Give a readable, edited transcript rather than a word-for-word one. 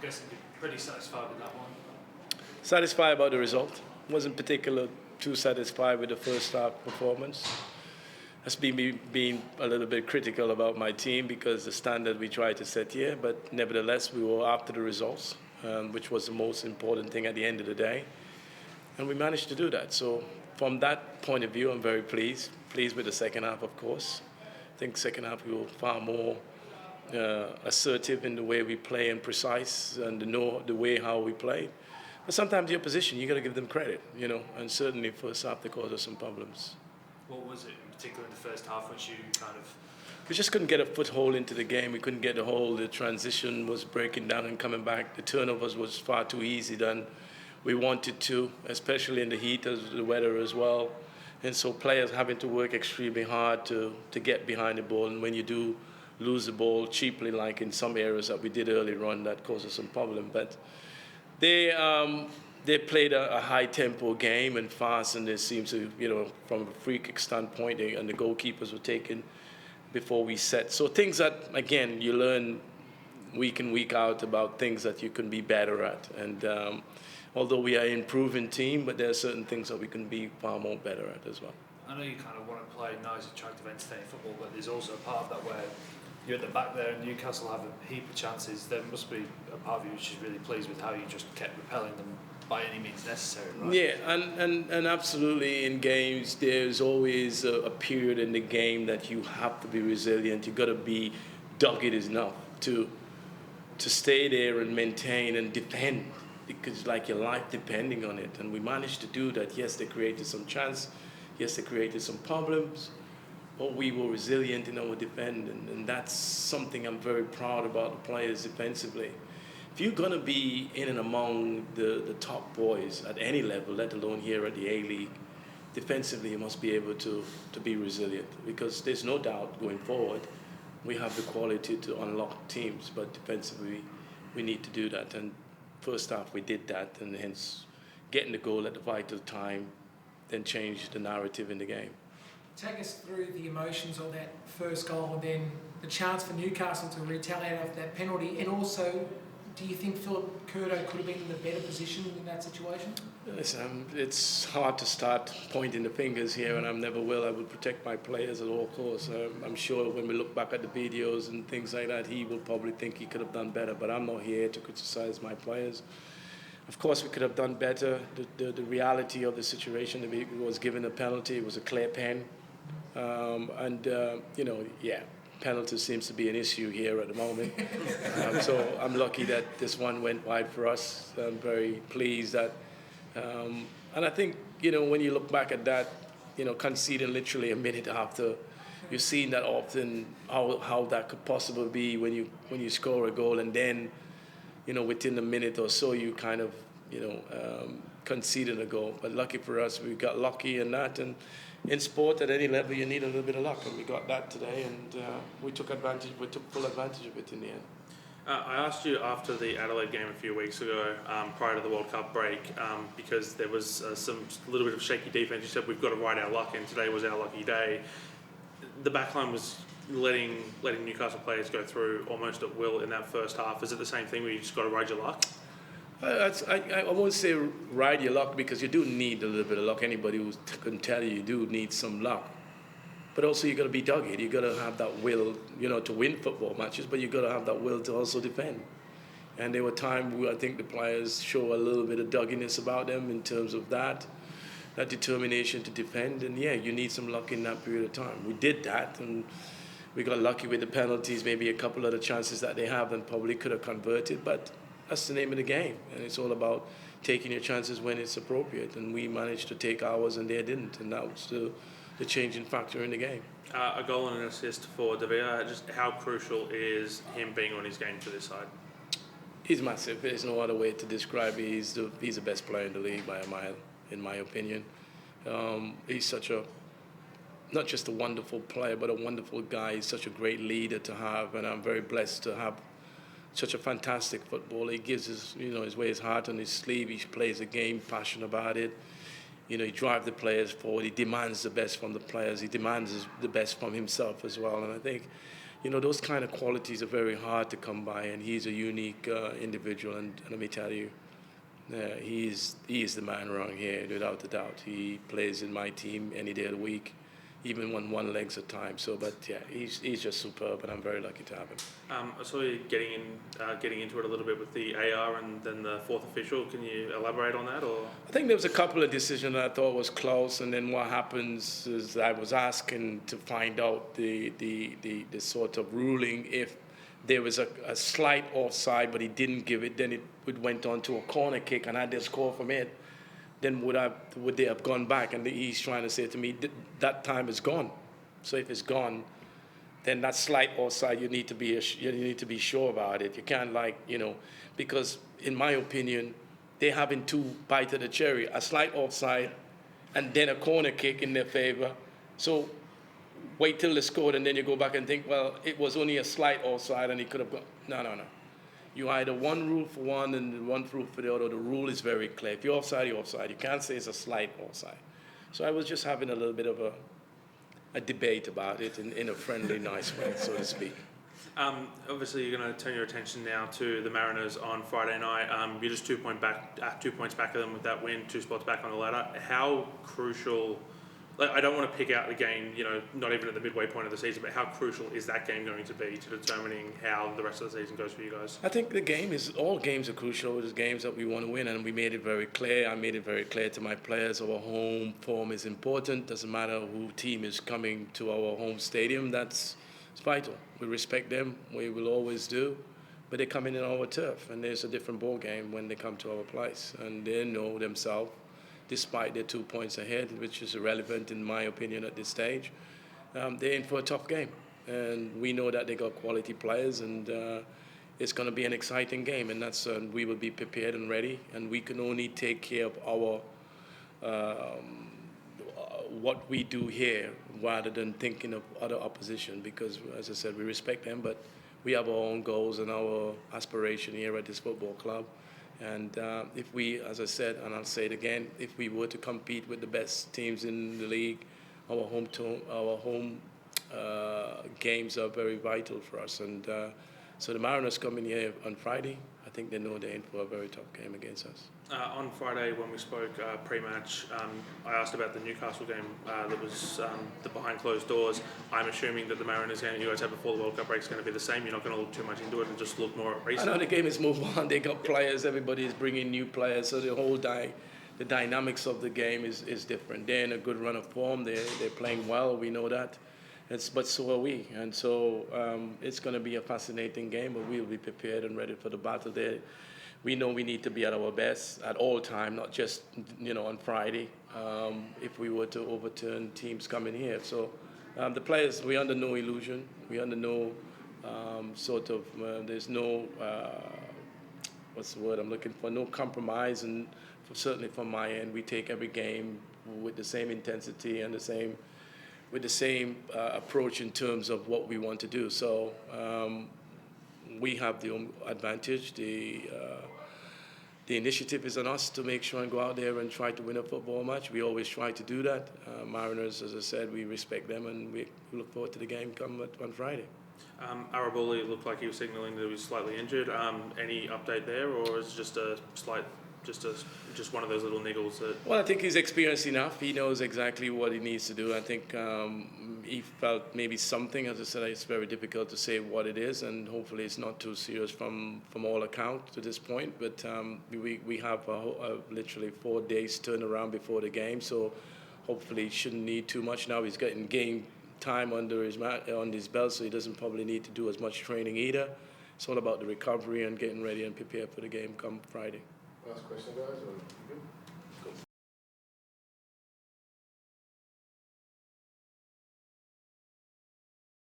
guessing you're pretty satisfied with that one. Satisfied about the result. Wasn't particularly too satisfied with the first half performance. Has been a little bit critical about my team because the standard we tried to set here, but nevertheless we were after the results, which was the most important thing at the end of the day, and we managed to do that. So from that point of view, I'm very pleased with the second half, of course. I think second half we were far more assertive in the way we play and precise and the way how we play. But sometimes the opposition, you got to give them credit, and certainly first half they caused us some problems. What was it in particular in the first half which you kind of... We just couldn't get a foothold into the game. We couldn't get the hold. The transition was breaking down and coming back. The turnovers was far too easy than we wanted to, especially in the heat of the weather as well. And so players having to work extremely hard to get behind the ball. And when you do lose the ball cheaply, like in some areas that we did earlier on, that causes some problem. But they played a high-tempo game and fast, and it seems to, from a free kick standpoint, and the goalkeepers were taken before we set. So things that, again, you learn week in, week out about things that you can be better at. And although we are an improving team, but there are certain things that we can be far more better at as well. I know you kind of want to play nice, attractive, entertaining football, but there's also a part of that where you're at the back there and Newcastle have a heap of chances. There must be a part of you which is really pleased with how you just kept repelling them by any means necessary, right? Yeah, and absolutely in games there's always a period in the game that you have to be resilient. You've got to be dogged enough to stay there and maintain and defend, because like your life depending on it. And we managed to do that. Yes, they created some chance. Yes, they created some problems. But we were resilient in our defend, and that's something I'm very proud about the players defensively. If you're going to be in and among the top boys at any level, let alone here at the A-League, defensively you must be able to be resilient, because there's no doubt going forward we have the quality to unlock teams, but defensively we need to do that. And first half we did that, and hence getting the goal at the vital time then changed the narrative in the game. Take us through the emotions of that first goal and then the chance for Newcastle to retaliate off that penalty, and also, do you think Philip Curto could have been in a better position in that situation? Listen, it's hard to start pointing the fingers here, and I never will. I will protect my players at all costs. I'm sure when we look back at the videos and things like that, he will probably think he could have done better, but I'm not here to criticize my players. Of course, we could have done better. The reality of the situation, it was given a penalty. It was a clear pen. Penalty seems to be an issue here at the moment. So I'm lucky that this one went wide for us. I'm very pleased that, and I think, when you look back at that, conceding literally a minute after, you've seen that often, how that could possibly be when you score a goal, and then, within a minute or so, you kind of, conceded a goal. But lucky for us, we got lucky in that, and in sport, at any level, you need a little bit of luck, and we got that today, and we took full advantage of it in the end. I asked you after the Adelaide game a few weeks ago, prior to the World Cup break, because there was some little bit of shaky defence. You said we've got to ride our luck, and today was our lucky day. The backline was letting Newcastle players go through almost at will in that first half. Is it the same thing where you just got to ride your luck? I won't say ride your luck, because you do need a little bit of luck. Anybody who can tell you do need some luck. But also you got to be dogged. You got to have that will, to win football matches, but you got to have that will to also defend. And there were times where I think the players show a little bit of doggedness about them in terms of that determination to defend. And yeah, you need some luck in that period of time. We did that, and we got lucky with the penalties, maybe a couple of the chances that they have and probably could have converted, but that's the name of the game, and it's all about taking your chances when it's appropriate, and we managed to take ours and they didn't, and that was the changing factor in the game. A goal and an assist for De Vea. Just how crucial is him being on his game for this side? He's massive. There's no other way to describe it. He's the best player in the league by a mile, in my opinion. He's such not just a wonderful player, but a wonderful guy. He's such a great leader to have, and I'm very blessed to have such a fantastic footballer. He gives his heart on his sleeve. He plays the game, passionate about it. He drives the players forward. He demands the best from the players. He demands the best from himself as well. And I think those kind of qualities are very hard to come by, and he's a unique individual. And let me tell you, he is the man around here, without a doubt. He plays in my team any day of the week, even when one leg's at time. So, but yeah, he's just superb, and I'm very lucky to have him. I saw you getting into it a little bit with the AR and then the fourth official. Can you elaborate on that? Or I think there was a couple of decisions that I thought was close, and then what happens is I was asking to find out the sort of ruling. If there was a slight offside, but he didn't give it, then it went on to a corner kick, and I did score from it. Then would they have gone back? And he's trying to say to me, that time is gone. So if it's gone, then that slight offside, you need to be sure about it. You can't because in my opinion, they're having two bites of the cherry: a slight offside, and then a corner kick in their favor. So wait till they scored, and then you go back and think, well, it was only a slight offside, and he could have gone. No. You either one rule for one and one rule for the other. The rule is very clear. If you're offside, you're offside. You can't say it's a slight offside. So I was just having a little bit of a debate about it in a friendly, nice way, so to speak. Obviously, you're going to turn your attention now to the Mariners on Friday night. You're just 2 points back of them with that win, 2 spots back on the ladder. How crucial? I don't want to pick out the game, not even at the midway point of the season, but how crucial is that game going to be to determining how the rest of the season goes for you guys? I think all games are crucial. There's games that we want to win, and we made it very clear. I made it very clear to my players, our home form is important. Doesn't matter who team is coming to our home stadium. It's vital. We respect them. We will always do. But they come in our turf, and there's a different ball game when they come to our place, and they know themselves. Despite their 2 points ahead, which is irrelevant in my opinion at this stage, they're in for a tough game. And we know that they got quality players, and it's going to be an exciting game. And that's we will be prepared and ready. And we can only take care of our what we do here rather than thinking of other opposition. Because, as I said, we respect them, but we have our own goals and our aspiration here at this football club. And if we, as I said, and I'll say it again, if we were to compete with the best teams in the league, our home games are very vital for us. And so the Mariners coming here on Friday, I think they know they're in for a very tough game against us. On Friday, when we spoke pre-match, I asked about the Newcastle game that was the behind closed doors. I'm assuming that the Mariners game you guys have before the World Cup break is going to be the same. You're not going to look too much into it and just look more at recent. I know the game is moved on. They got players. Everybody is bringing new players. So the whole the dynamics of the game is different. They're in a good run of form. They're playing well. We know that. But so are we. And so it's going to be a fascinating game, but we'll be prepared and ready for the battle there. We know we need to be at our best at all time, not just on Friday. If we were to overturn teams coming here, so the players, we're under no illusion. We're under no there's no what's the word I'm looking for? No compromise, and certainly from my end, we take every game with the same intensity and with the same approach in terms of what we want to do. So. We have the advantage. The initiative is on us to make sure and go out there and try to win a football match. We always try to do that. Mariners, as I said, we respect them, and we look forward to the game on Friday. Arabuli looked like he was signalling that he was slightly injured. Any update there, or is it just a slight, just one of those little niggles that? Well, I think he's experienced enough. He knows exactly what he needs to do. I think he felt maybe something. As I said, it's very difficult to say what it is, and hopefully it's not too serious from all accounts to this point. But we have literally 4 days turnaround before the game, so hopefully he shouldn't need too much. Now he's getting game time on his belt, so he doesn't probably need to do as much training either. It's all about the recovery and getting ready and prepared for the game come Friday. Last question, guys.